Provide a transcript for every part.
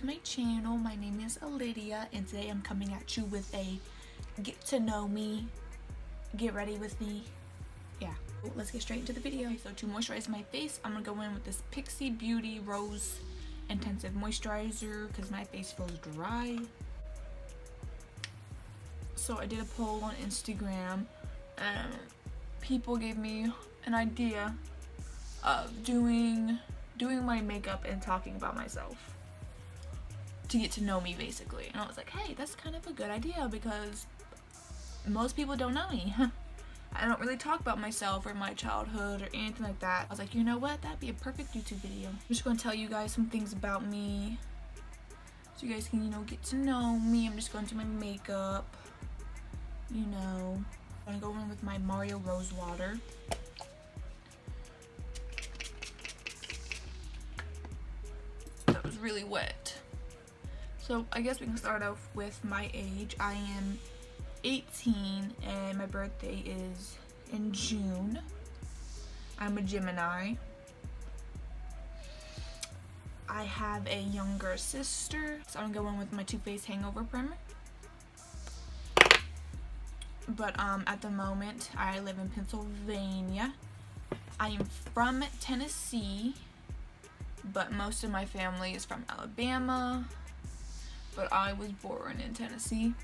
to my channel. My name is Lydia, and today I'm coming at you with a get to know me, get ready with me. Yeah, let's get straight into the video. So to moisturize my face, I'm gonna go in with this Pixie Beauty Rose Intensive Moisturizer because my face feels dry. So I did a poll on Instagram and people gave me an idea of doing my makeup and talking about myself to get to know me, basically. And I was like, hey, that's kind of a good idea because most people don't know me. I don't really talk about myself or my childhood or anything like that. I was like, you know what, that'd be a perfect YouTube video. I'm just going to tell you guys some things about me so you guys can, get to know me. I'm just going to do my makeup, I'm gonna go in with my Mario Rose Water. That was really wet. So I guess we can start off with my age. I am 18 and my birthday is in June. I'm a Gemini. I have a younger sister, so I'm going with my Too Faced Hangover Primer. But at the moment I live in Pennsylvania. I am from Tennessee, but most of my family is from Alabama, but I was born in Tennessee.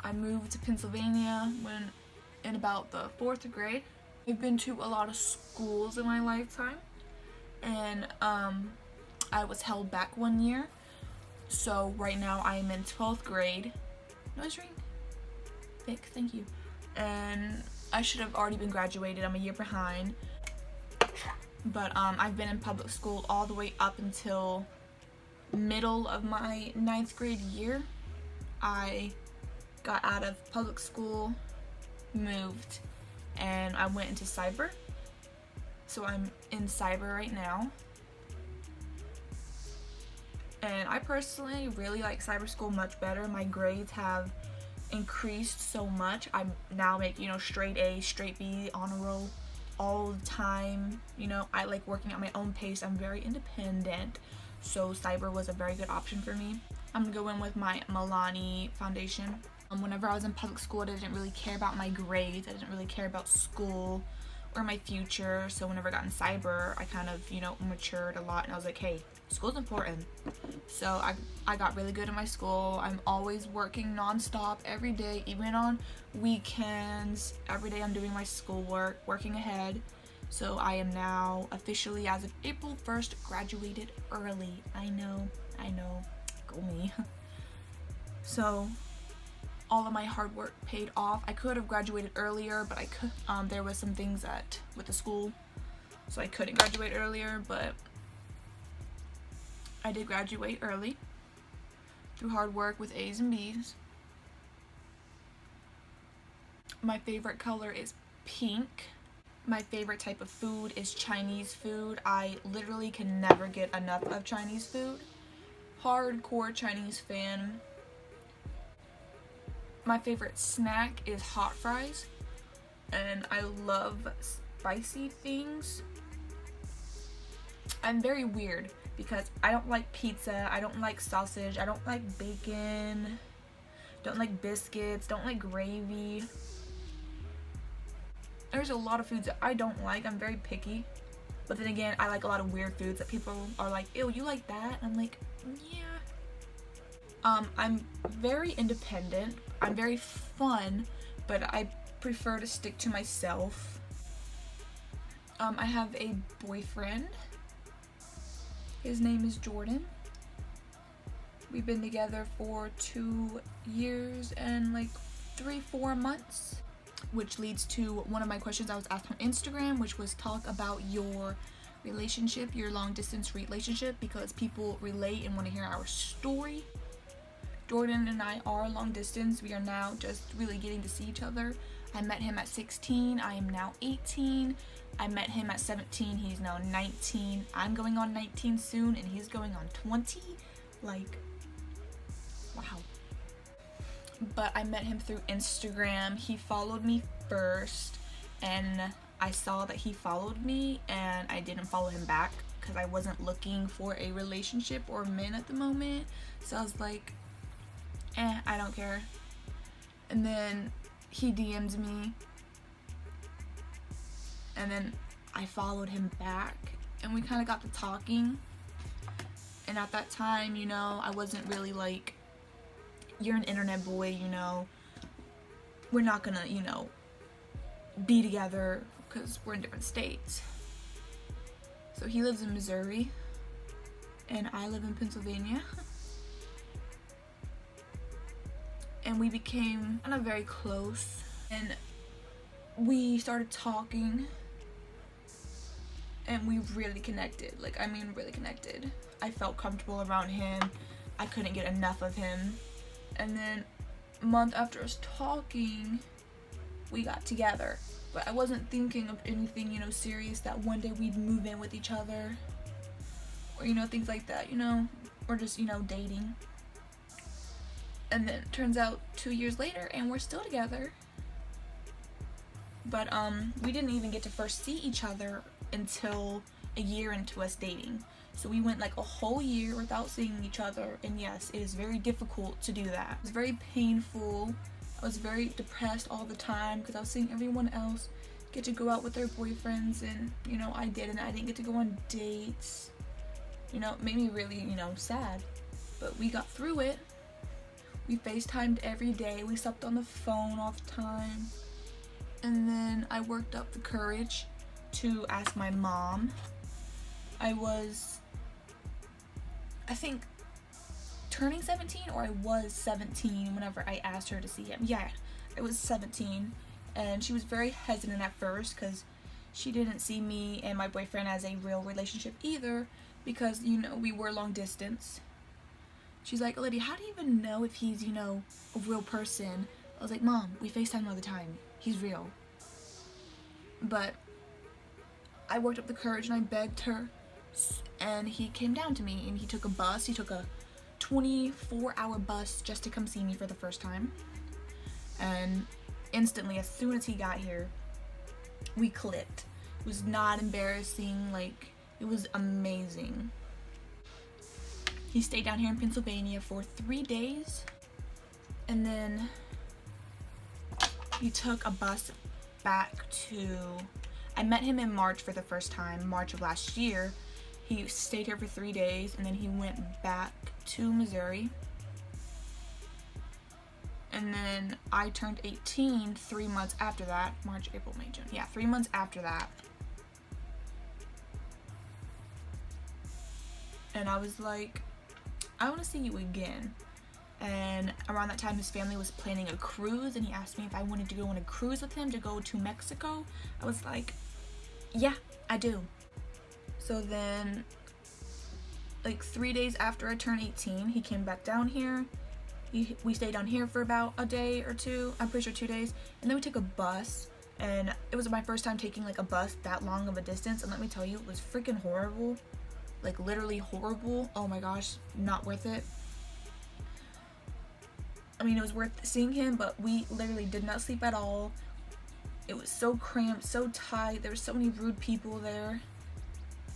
I moved to Pennsylvania when in about the 4th grade. I've been to a lot of schools in my lifetime, and I was held back one year, so right now I am in 12th grade. Noise ring? Vic, thank you. And I should have already been graduated. I'm a year behind. But I've been in public school all the way up until middle of my 9th grade year. I got out of public school, moved, and I went into cyber. So I'm in cyber right now. And I personally really like cyber school much better. My grades have increased so much. I now make, straight A, straight B, honor roll all the time. I like working at my own pace. I'm very independent, so cyber was a very good option for me. I'm gonna go in with my Milani foundation. Whenever I was in public school, I didn't really care about my grades. I didn't really care about school or my future. So whenever I got in cyber, I kind of, matured a lot, and I was like, hey, school's important. So I got really good at my school. I'm always working nonstop every day, even on weekends. Every day I'm doing my schoolwork, working ahead. So I am now officially, as of April 1st, graduated early. I know, go me. So all of my hard work paid off. I could have graduated earlier, but there was some things with the school, so I couldn't graduate earlier, but I did graduate early through hard work with A's and B's. My favorite color is pink. My favorite type of food is Chinese food. I literally can never get enough of Chinese food. Hardcore Chinese fan. My favorite snack is hot fries, and I love spicy things. I'm very weird because I don't like pizza, I don't like sausage, I don't like bacon, don't like biscuits, don't like gravy. There's a lot of foods that I don't like. I'm very picky. But then again, I like a lot of weird foods that people are like, ew, you like that? I'm like, yeah. I'm very independent. I'm very fun, but I prefer to stick to myself. I have a boyfriend. His name is Jordan. We've been together for 2 years and like 3-4 months, which leads to one of my questions I was asked on Instagram, which was talk about your relationship, your long distance relationship, because people relate and want to hear our story. Jordan and I are long distance. We are now just really getting to see each other. I met him at 16. I am now 18. I met him at 17. He's now 19. I'm going on 19 soon, and he's going on 20. Like, wow. But I met him through Instagram. He followed me first, and I saw that he followed me, and I didn't follow him back because I wasn't looking for a relationship or men at the moment. So I was like, I don't care. And then he DM'd me, and then I followed him back, and we kind of got to talking. And at that time, you know, I wasn't really like, you're an internet boy, you know, we're not gonna, you know, be together because we're in different states. So he lives in Missouri and I live in Pennsylvania. And we became kind of very close, and we started talking, and we really connected. Like, I mean, really connected. I felt comfortable around him. I couldn't get enough of him. And then a month after us talking, we got together. But I wasn't thinking of anything, you know, serious, that one day we'd move in with each other, or, you know, things like that, you know, or just, you know, dating. And then it turns out 2 years later, and we're still together. But we didn't even get to first see each other until a year into us dating. So we went like a whole year without seeing each other, and yes, it is very difficult to do that. It was very painful. I was very depressed all the time because I was seeing everyone else get to go out with their boyfriends, and, you know, I didn't. I didn't get to go on dates. You know, it made me really, you know, sad. But we got through it. We FaceTimed every day. We slept on the phone all the time. And then I worked up the courage to ask my mom. I was, I think, turning 17, or I was 17 whenever I asked her to see him. Yeah, I was 17. And she was very hesitant at first because she didn't see me and my boyfriend as a real relationship either, because, you know, we were long distance. She's like, Lydia, how do you even know if he's, you know, a real person? I was like, Mom, we FaceTime all the time. He's real. But I worked up the courage and I begged her, and he came down to me, and he took a bus. He took a 24-hour bus just to come see me for the first time. And instantly, as soon as he got here, we clicked. It was not embarrassing. Like, it was amazing. He stayed down here in Pennsylvania for 3 days, and then he took a bus back to, I met him in March for the first time, March of last year. He stayed here for 3 days, and then he went back to Missouri. And then I turned 18 3 months after that. March, April, May, June. Yeah, 3 months after that. And I was like, I want to see you again. And around that time, his family was planning a cruise, and he asked me if I wanted to go on a cruise with him to go to Mexico. I was like, yeah, I do. So then, like 3 days after I turned 18, he came back down here. We stayed down here for about a day or two. I'm pretty sure 2 days. And then we took a bus, and it was my first time taking like a bus that long of a distance. And let me tell you, it was freaking horrible. Like, literally horrible. Oh my gosh, not worth it. I mean, it was worth seeing him, but we literally did not sleep at all. It was so cramped, so tight. There were so many rude people there.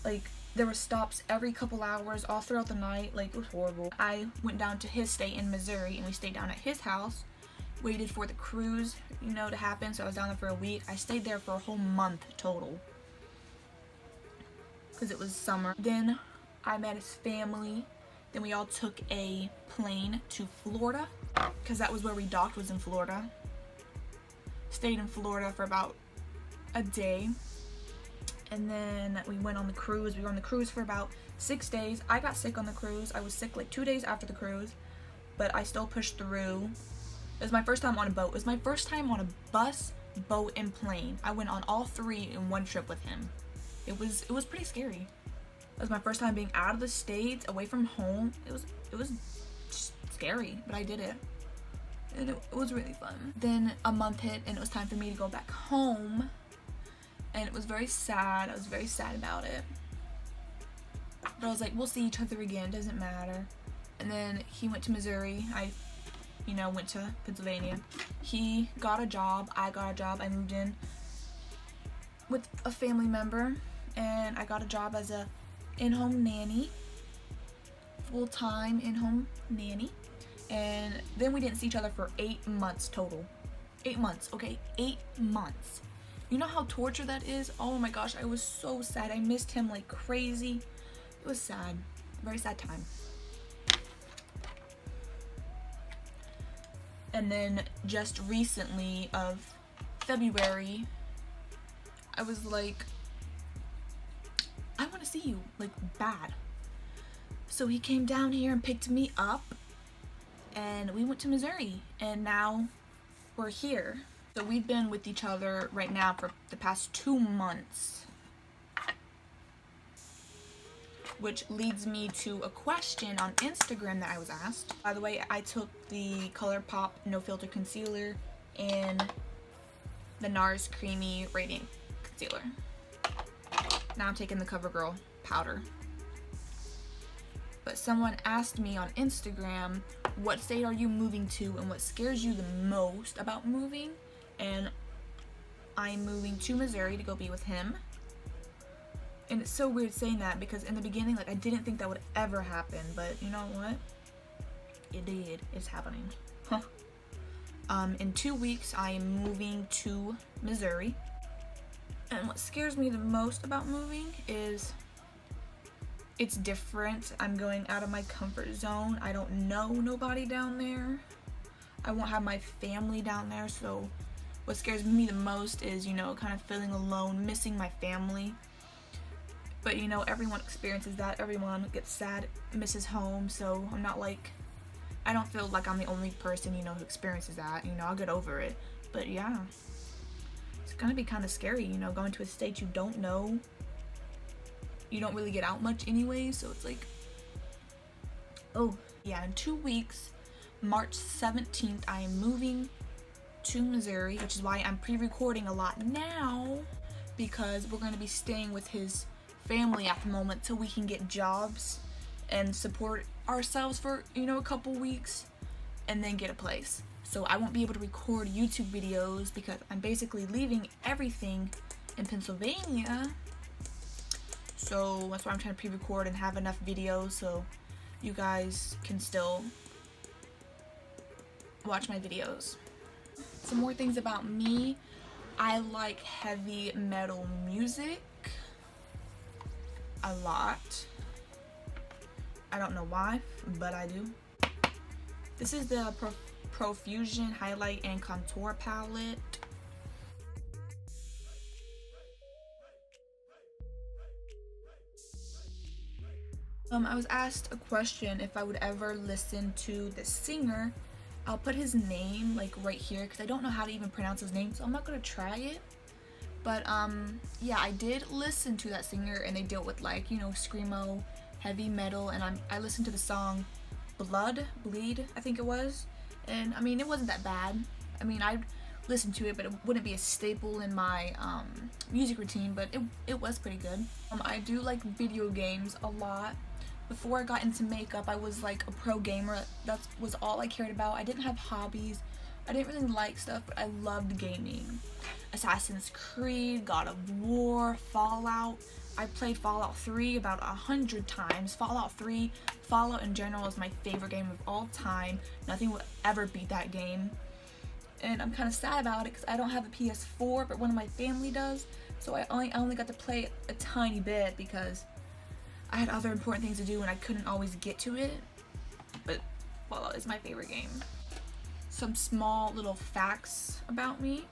Like, there were stops every couple hours all throughout the night. Like, it was horrible. I went down to his state in Missouri, and we stayed down at his house. Waited for the cruise, you know, to happen. So I was down there for a week. I stayed there for a whole month total, because it was summer. Then I met his family. Then we all took a plane to Florida, because that was where we docked, was in Florida. Stayed in Florida for about a day. And then we went on the cruise. We were on the cruise for about 6 days. I got sick on the cruise. I was sick like 2 days after the cruise, but I still pushed through. It was my first time on a boat. It was my first time on a bus, boat, and plane. I went on all three in one trip with him. It was pretty scary. It was my first time being out of the States, away from home. It was just scary, but I did it. And it was really fun. Then a month hit, and it was time for me to go back home. And it was very sad. I was very sad about it. But I was like, we'll see each other again. Doesn't matter. And then he went to Missouri. I, you know, went to Pennsylvania. He got a job. I got a job. I moved in with a family member. And I got a job as a in-home nanny, full-time in-home nanny. And then we didn't see each other for 8 months total. 8 months, okay? 8 months. You know how torture that is? Oh my gosh, I was so sad. I missed him like crazy. It was sad. Very sad time. And then just recently of February, I was like, I want to see you, like bad. So he came down here and picked me up and we went to Missouri and now we're here. So we've been with each other right now for the past 2 months. Which leads me to a question on Instagram that I was asked. By the way, I took the ColourPop No Filter Concealer and the NARS Creamy Radiant Concealer. Now I'm taking the CoverGirl powder. But someone asked me on Instagram, what state are you moving to and what scares you the most about moving? And I'm moving to Missouri to go be with him. And it's so weird saying that because in the beginning, like, I didn't think that would ever happen, but you know what? It did. It's happening. Huh. In 2 weeks, I am moving to Missouri. And what scares me the most about moving is it's different. I'm going out of my comfort zone. I don't know nobody down there. I won't have my family down there, so what scares me the most is, you know, kind of feeling alone, missing my family. But you know, everyone experiences that. Everyone gets sad, misses home, so I'm not like, I don't feel like I'm the only person, you know, who experiences that. You know, I'll get over it. But yeah, it's gonna be kind of scary, you know, going to a state you don't know. You don't really get out much anyway, so it's like, oh yeah, in 2 weeks, March 17th, I am moving to Missouri, which is why I'm pre-recording a lot now, because we're going to be staying with his family at the moment so we can get jobs and support ourselves for, you know, a couple weeks and then get a place. So I won't be able to record YouTube videos because I'm basically leaving everything in Pennsylvania. So that's why I'm trying to pre-record and have enough videos so you guys can still watch my videos. Some more things about me. I like heavy metal music a lot. I don't know why, but I do. This is the Profusion Highlight and Contour Palette. I was asked a question if I would ever listen to the singer. I'll put his name like right here because I don't know how to even pronounce his name, so I'm not gonna try it. But yeah, I did listen to that singer and they dealt with, like, you know, screamo, heavy metal, and I listened to the song Bleed, I think it was. And I mean, it wasn't that bad. I mean, I'd listen to it, but it wouldn't be a staple in my music routine, but it was pretty good. I do like video games a lot. Before I got into makeup, I was like a pro gamer. That was all I cared about. I didn't have hobbies. I didn't really like stuff, but I loved gaming. Assassin's Creed, God of War, Fallout. I played Fallout 3 about 100 times. Fallout 3, Fallout in general is my favorite game of all time. Nothing will ever beat that game. And I'm kind of sad about it because I don't have a PS4, but one of my family does. So I only got to play it a tiny bit because I had other important things to do and I couldn't always get to it. But Fallout is my favorite game. Some small little facts about me.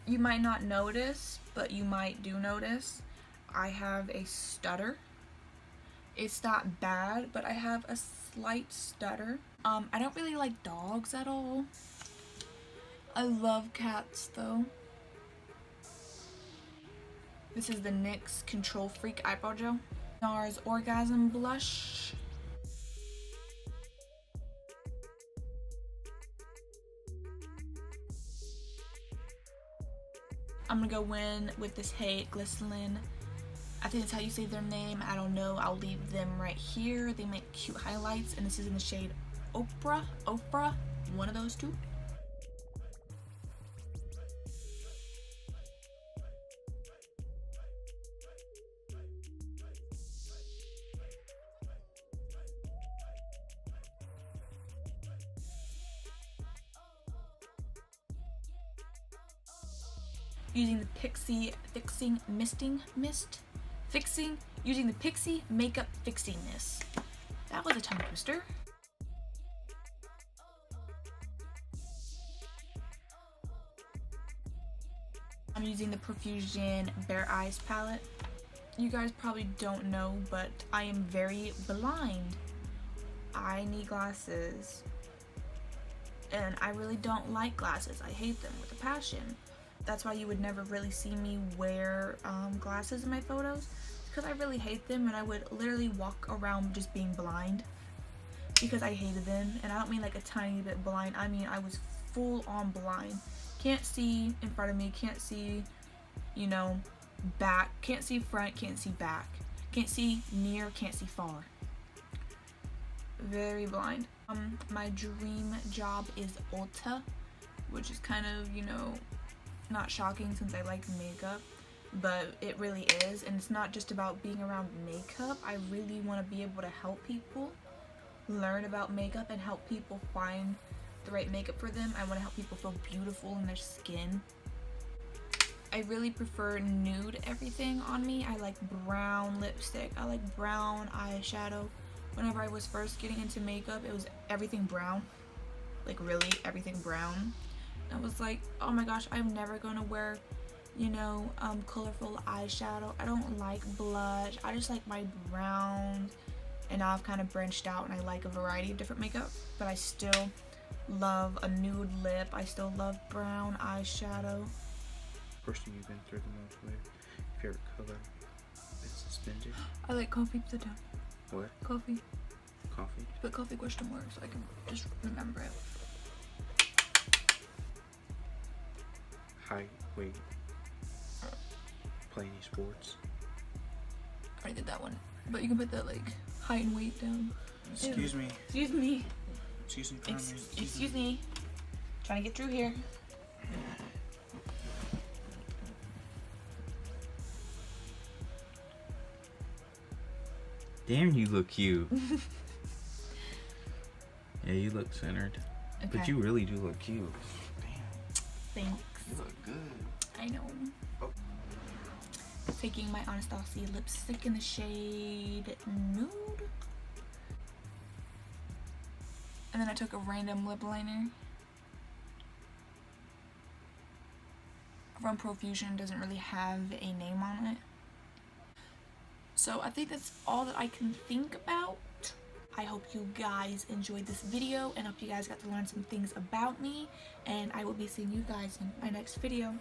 You might not notice, but you might do notice. I have a stutter. It's not bad, but I have a slight stutter. I don't really like dogs at all. I love cats though. This is the NYX Control Freak Eyebrow Gel. NARS Orgasm Blush. I'm gonna go in with this Hey Glycerin. I think that's how you say their name. I don't know. I'll leave them right here. They make cute highlights, and this is in the shade Oprah, one of those two. using the Pixie Fixing Misting Mist. Using the Pixie Makeup Fixing Mist. That was a tongue twister. I'm using the Profusion Bare Eyes palette. You guys probably don't know, but I am very blind. I need glasses. And I really don't like glasses. I hate them with a passion. That's why you would never really see me wear glasses in my photos, because I really hate them, and I would literally walk around just being blind because I hated them. And I don't mean like a tiny bit blind, I mean I was full on blind. Can't see in front of me, can't see, you know, back, can't see front, can't see back, can't see near, can't see far. Very blind. My dream job is Ulta, which is kind of, you know, not shocking since I like makeup, but it really is. And it's not just about being around makeup. I really want to be able to help people learn about makeup and help people find the right makeup for them. I want to help people feel beautiful in their skin. I really prefer nude everything on me. I like brown lipstick. I like brown eyeshadow. Whenever I was first getting into makeup, it was everything brown. Like really everything brown. I was like, oh my gosh, I'm never gonna wear, you know, colorful eyeshadow. I don't like blush. I just like my browns. And now I've kind of branched out and I like a variety of different makeup, but I still love a nude lip. I still love brown eyeshadow. First thing you've been through the most with, favorite color, it's suspended. I like coffee, put it down. What? Coffee. Coffee? Put coffee question mark so I can just remember it. Height, weight, play any sports. I already did that one, but you can put that like height and weight down. Excuse me. Excuse me. Excuse me. Excuse me. Trying to get through here. Damn, you look cute. Yeah, you look centered. Okay. But you really do look cute. Damn. Thanks. You look good. I know. Oh. Taking my Anastasia lipstick in the shade Nude. And then I took a random lip liner from Profusion. Doesn't really have a name on it. So I think that's all that I can think about. I hope you guys enjoyed this video and hope you guys got to learn some things about me. And I will be seeing you guys in my next video.